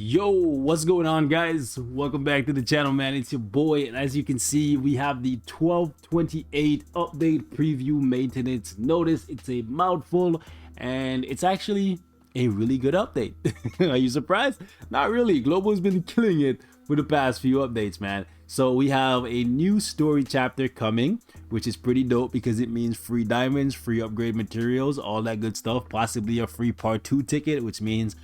Yo, what's going on, guys? Welcome back to the channel, man. It's your boy, and as you can see, we have the 12.28 update preview maintenance. Notice it's a mouthful, and it's actually a really good update. Are you surprised? Not really. Global's been killing it for the past few updates, man. So we have a new story chapter coming, which is pretty dope because it means free diamonds, free upgrade materials, all that good stuff. Possibly a free part 2 ticket, which means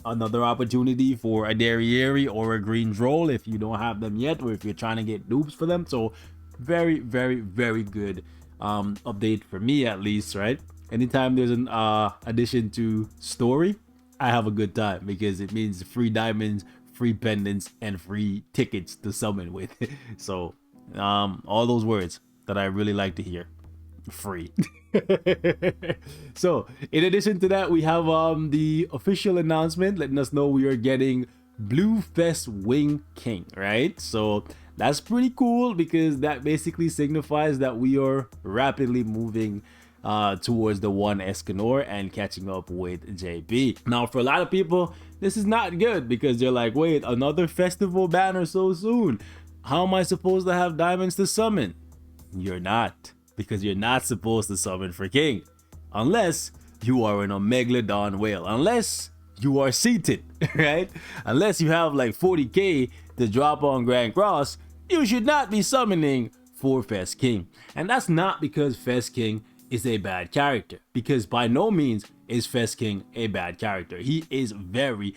another opportunity for a Derriere or a green droll if you don't have them yet, or if you're trying to get dupes for them. So very good update for me, at least, right? Anytime there's an addition to story, I have a good time because it means free diamonds, free pendants, and free tickets to summon with. So all those words that I really like to hear. Free. So in addition to that, we have the official announcement letting us know we are getting Bluefest Wing King, right? So that's pretty cool because that basically signifies that we are rapidly moving towards the one Escanor and catching up with JP. Now, for a lot of people, this is not good because they're like, wait, another festival banner so soon? How am I supposed to have diamonds to summon? You're not, because you're not supposed to summon for king unless you are an Omegalodon whale, unless you are seated, right? Unless you have like 40k to drop on Grand Cross, you should not be summoning for Fest King. And that's not because Fest King is a bad character, because by no means is Fest King a bad character. He is very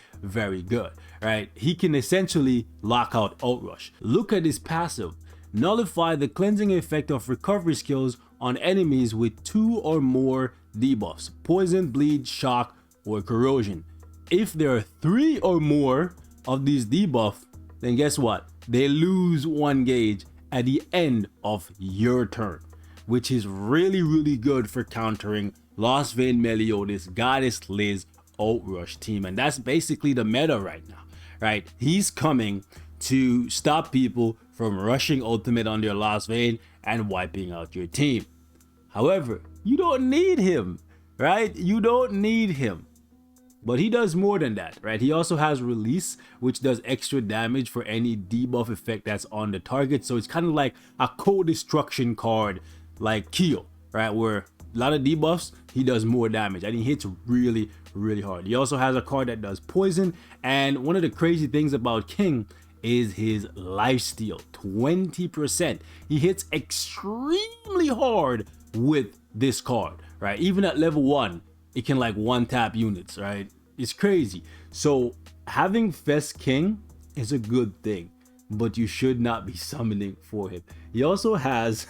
good, right? He can essentially lock out Outrush. Look at his passive. Nullify the cleansing effect of recovery skills on enemies with 2 or more debuffs: poison, bleed, shock, or corrosion. If there are 3 or more of these debuffs, then guess what? They lose 1 gauge at the end of your turn, which is really good for countering Lost Vein Meliodas, Goddess Liz, Outrush team. And that's basically the meta right now, right? He's coming to stop people from rushing ultimate on their Lost Vein and wiping out your team. However, you don't need him, right? You don't need him. But he does more than that, right? He also has release, which does extra damage for any debuff effect that's on the target. So it's kind of like a co-destruction card like Keel, right? Where a lot of debuffs, he does more damage and he hits really hard. He also has a card that does poison. And one of the crazy things about King is his lifesteal, 20%. He hits extremely hard with this card, right? Even at level 1, it can like one tap units, right? It's crazy. So having Fest King is a good thing, but you should not be summoning for him. He also has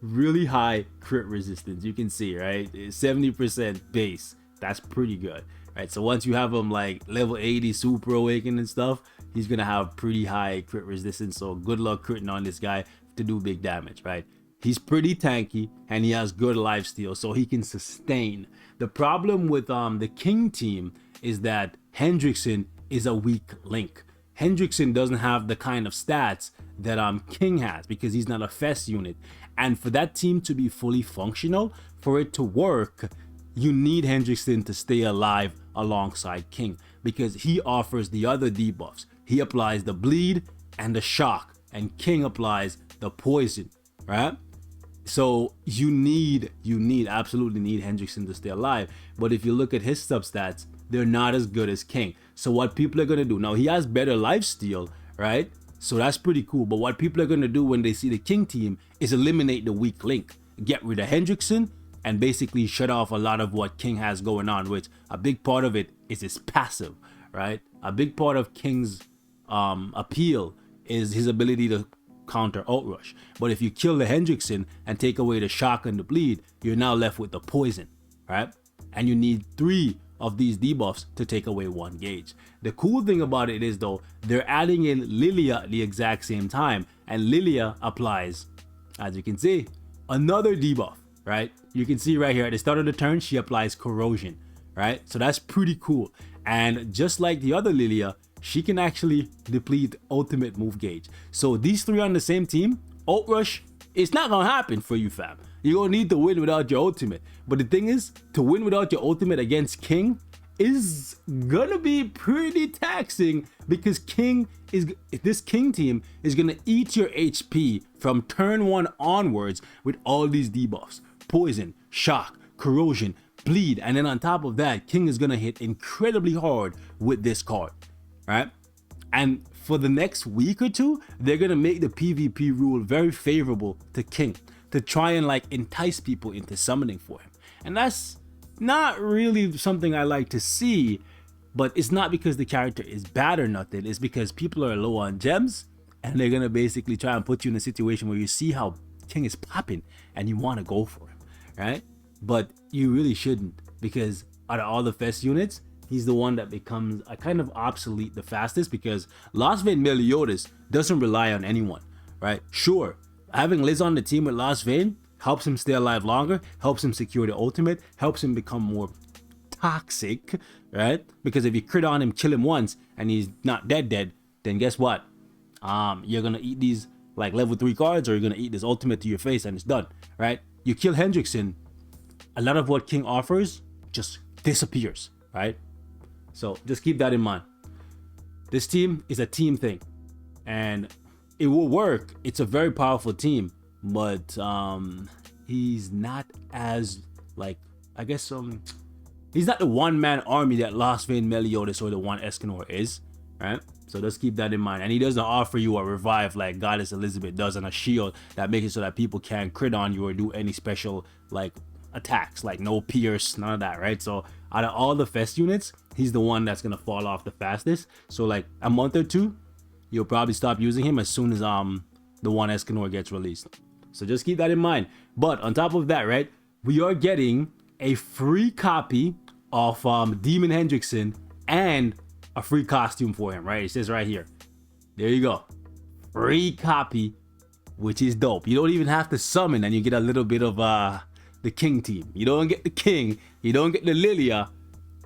really high crit resistance. You can see, right? 70% base. That's pretty good, right? So once you have him like level 80 super awakened and stuff, he's gonna have pretty high crit resistance. So good luck critting on this guy to do big damage, right? He's pretty tanky and he has good lifesteal, so he can sustain. The problem with the King team is that Hendrickson is a weak link. Hendrickson doesn't have the kind of stats that King has because he's not a Fest unit. And for that team to be fully functional, for it to work, you need Hendrickson to stay alive alongside King because he offers the other debuffs. He applies the bleed and the shock, and King applies the poison, right? So you absolutely need Hendrickson to stay alive. But if you look at his substats, they're not as good as King. So what people are gonna do, now he has better lifesteal, right? So that's pretty cool. But what people are gonna do when they see the King team is eliminate the weak link, get rid of Hendrickson, and basically shut off a lot of what King has going on, which a big part of it is his passive, right? A big part of King's appeal is his ability to counter Outrush. But if you kill the Hendrickson and take away the shock and the bleed, you're now left with the poison, right? And you need 3 of these debuffs to take away 1 gauge. The cool thing about it is though, they're adding in Lilia at the exact same time, and Lilia applies, as you can see, another debuff, right? You can see right here at the start of the turn, she applies corrosion, right? So that's pretty cool. And just like the other Lilia, she can actually deplete ultimate move gauge. So these 3 on the same team, Outrush, it's not gonna happen for you, fam. You're gonna need to win without your ultimate. But the thing is, to win without your ultimate against King is gonna be pretty taxing because this King team is gonna eat your HP from turn 1 onwards with all these debuffs: poison, shock, corrosion, bleed, and then on top of that, King is gonna hit incredibly hard with this card, right? And for the next week or two, they're gonna make the PvP rule very favorable to King to try and like entice people into summoning for him. And that's not really something I like to see, but it's not because the character is bad or nothing. It's because people are low on gems and they're gonna basically try and put you in a situation where you see how King is popping and you want to go for him, right? But you really shouldn't, because out of all the Fest units, he's the one that becomes a kind of obsolete the fastest, because Lost Vein Meliodas doesn't rely on anyone, right? Sure, having Liz on the team with Lost Vein helps him stay alive longer, helps him secure the ultimate, helps him become more toxic, right? Because if you crit on him, kill him once, and he's not dead, then guess what? You're gonna eat these like level 3 cards, or you're gonna eat this ultimate to your face and it's done, right? You kill Hendrickson, a lot of what King offers just disappears, right? So just keep that in mind. This team is a team thing, and it will work. It's a very powerful team, but he's not as like, I guess he's not the one-man army that Lost Vein Meliodas or the one Escanor is, right? So just keep that in mind. And he doesn't offer you a revive like Goddess Elizabeth does, and a shield that makes it so that people can't crit on you or do any special like attacks, like no pierce, none of that, right? So out of all the Fest units, he's the one that's gonna fall off the fastest. So like a month or two, you'll probably stop using him as soon as the one Escanor gets released. So just keep that in mind. But on top of that, right, we are getting a free copy of Demon Hendrickson and a free costume for him, right? It says right here. There you go. Free copy, which is dope. You don't even have to summon, and you get a little bit of the King team. You don't get the King, you don't get the Lilia,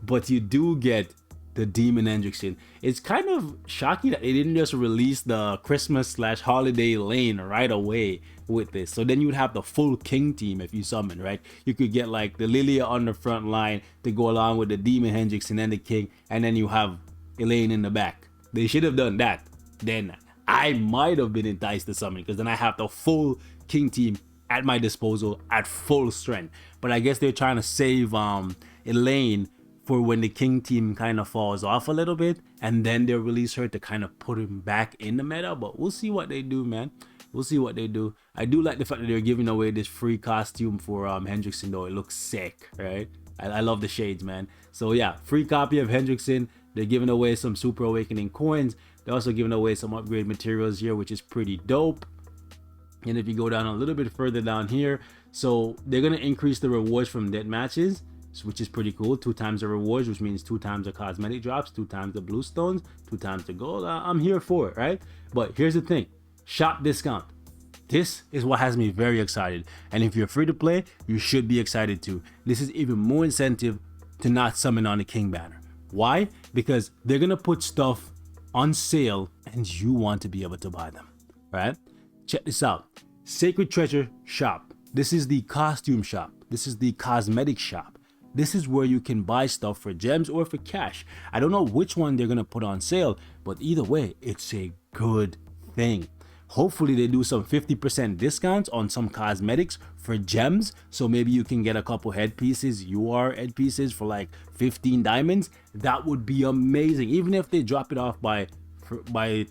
but you do get the Demon Hendrickson. It's kind of shocking that they didn't just release the Christmas/holiday lane right away with this. So then you would have the full King team if you summon, right? You could get like the Lilia on the front line to go along with the Demon Hendrickson and the King, and then you have Elaine in the back. They should have done that. Then I might have been enticed to summon, because then I have the full King team at my disposal at full strength. But I guess they're trying to save Elaine for when the King team kind of falls off a little bit, and then they'll release her to kind of put him back in the meta. But we'll see what they do, man. We'll see what they do. I do like the fact that they're giving away this free costume for Hendrickson, though. It looks sick, right? I love the shades, man. So yeah, free copy of Hendrickson. They're giving away some Super Awakening coins. They're also giving away some upgrade materials here, which is pretty dope. And if you go down a little bit further down here, so they're gonna increase the rewards from dead matches, which is pretty cool. 2 times the rewards, which means 2 times the cosmetic drops, 2 times the blue stones, 2 times the gold. I'm here for it, right? But here's the thing: shop discount. This is what has me very excited. And if you're free to play, you should be excited too. This is even more incentive to not summon on the King banner. Why? Because they're gonna put stuff on sale and you want to be able to buy them, right? Check this out. Sacred Treasure Shop. This is the costume shop. This is the cosmetic shop. This is where you can buy stuff for gems or for cash. I don't know which one they're gonna put on sale, but either way, it's a good thing. Hopefully they do some 50% discounts on some cosmetics for gems, so maybe you can get a couple headpieces, UR headpieces for like 15 diamonds. That would be amazing. Even if they drop it off by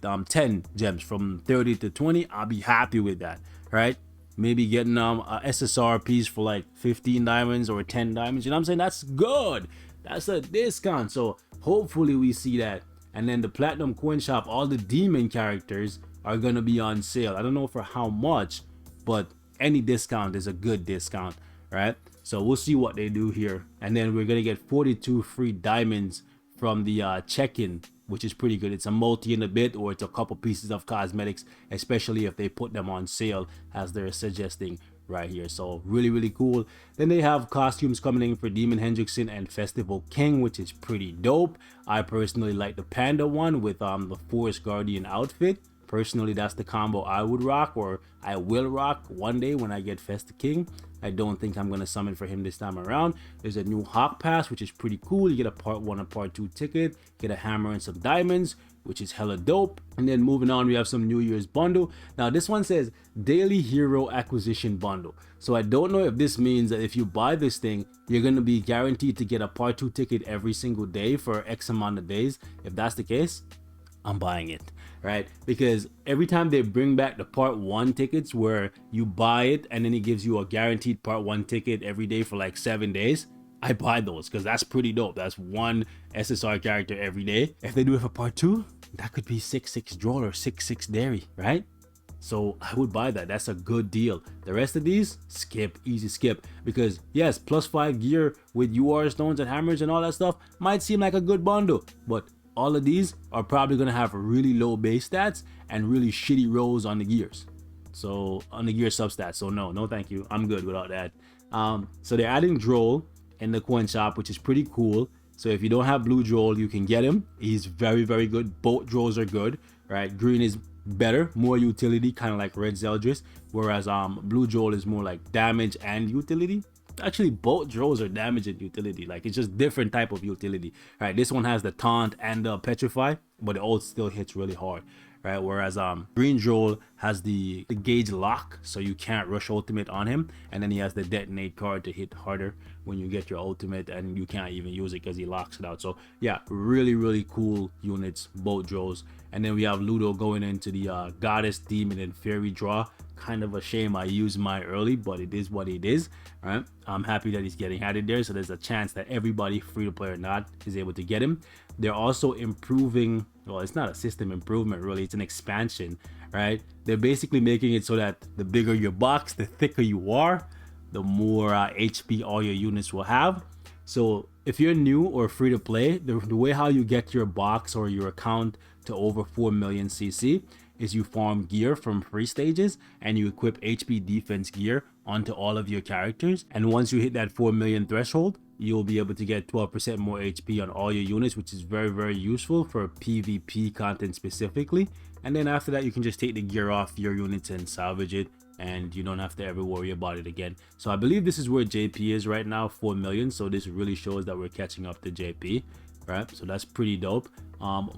10 gems from 30 to 20, I'll be happy with that, right? Maybe getting a SSR piece for like 15 diamonds or 10 diamonds. You know what I'm saying? That's good. That's a discount. So hopefully we see that. And then the Platinum Coin Shop, all the demon characters are gonna be on sale. I don't know for how much, but any discount is a good discount, right? So we'll see what they do here. And then we're gonna get 42 free diamonds from the check-in, which is pretty good. It's a multi in a bit, or it's a couple pieces of cosmetics, especially if they put them on sale as they're suggesting right here. So really cool. Then they have costumes coming in for Demon Hendrickson and Festival King, which is pretty dope. I personally like the panda one with the Forest Guardian outfit. Personally, that's the combo I would rock, or I will rock one day when I get Festa King. I don't think I'm going to summon for him this time around. There's a new Hawk Pass, which is pretty cool. You get a part 1 and part 2 ticket, get a hammer and some diamonds, which is hella dope. And then moving on, we have some New Year's bundle. Now this one says daily hero acquisition bundle. So I don't know if this means that if you buy this thing, you're going to be guaranteed to get a part 2 ticket every single day for X amount of days. If that's the case, I'm buying it, right? Because every time they bring back the part 1 tickets where you buy it and then it gives you a guaranteed part 1 ticket every day for like 7 days, I buy those because that's pretty dope. That's one SSR character every day. If they do it for part 2, that could be 6/6 Droll or 6/6 Dairy, right? So I would buy that. That's a good deal. The rest of these, skip, easy skip. Because yes, +5 gear with UR stones and hammers and all that stuff might seem like a good bundle, but all of these are probably going to have really low base stats and really shitty rolls on the gears. So on the gear substats. So no thank you. I'm good without that. So they're adding Droll in the coin shop, which is pretty cool. So if you don't have blue Droll, you can get him. He's very, very good. Both Drolls are good, right? Green is better, more utility, kind of like red Zeldris. Whereas blue Droll is more like damage and utility. Actually, both Drolls are damage and utility. Like, it's just different type of utility, right? This one has the taunt and the petrify, but the ult still hits really hard, right? Whereas green Droll has the gauge lock, so you can't rush ultimate on him, and then he has the detonate card to hit harder when you get your ultimate, and you can't even use it because he locks it out. So yeah, really cool units, both Drolls. And then we have Ludo going into the goddess, demon, and fairy draw. Kind of a shame I used mine early, but it is what it is, right? I'm happy that he's getting added there, so there's a chance that everybody, free to play or not, is able to get him. They're also improving, well, it's not a system improvement really, it's an expansion, right? They're basically making it so that the bigger your box, the thicker you are, the more HP all your units will have. So if you're new or free to play, the way how you get your box or your account to over 4 million CC is you farm gear from free stages and you equip HP defense gear onto all of your characters. And once you hit that 4 million threshold, you'll be able to get 12% more HP on all your units, which is very useful for PvP content specifically. And then after that, you can just take the gear off your units and salvage it, and you don't have to ever worry about it again. So I believe this is where JP is right now, 4 million. So this really shows that we're catching up to JP, right? So that's pretty dope.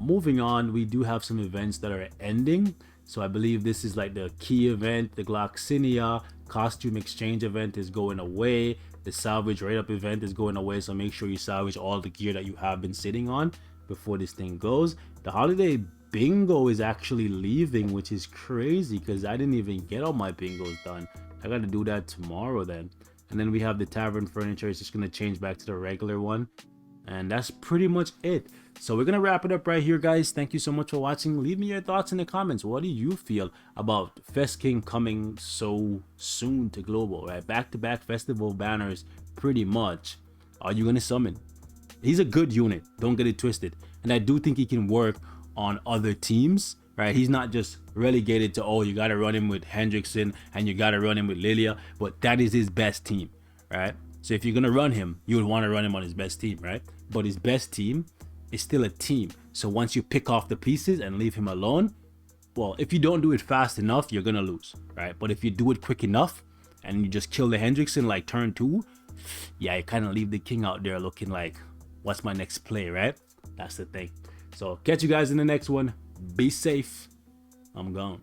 Moving on, we do have some events that are ending. So I believe this is like the key event. The Gloxinia costume exchange event is going away. The salvage rate up event is going away. So make sure you salvage all the gear that you have been sitting on before this thing goes. The holiday bingo is actually leaving, which is crazy because I didn't even get all my bingos done. I got to do that tomorrow then. And then we have the tavern furniture. It's just going to change back to the regular one. And that's pretty much it. So we're gonna wrap it up right here, guys. Thank you so much for watching. Leave me your thoughts in the comments. What do you feel about Fest King coming so soon to global, right? Back-to-back festival banners, pretty much. Are you gonna summon? He's a good unit, don't get it twisted, and I do think he can work on other teams, right? He's not just relegated to, oh, you gotta run him with Hendrickson and you gotta run him with Lilia, but that is his best team, right? So if you're gonna run him, you would want to run him on his best team, right? But his best team is still a team. So once you pick off the pieces and leave him alone, well, if you don't do it fast enough, you're gonna lose, right? But if you do it quick enough and you just kill the Hendrickson like turn 2, yeah, you kind of leave the king out there looking like, what's my next play, right? That's the thing. So catch you guys in the next one. Be safe. I'm gone.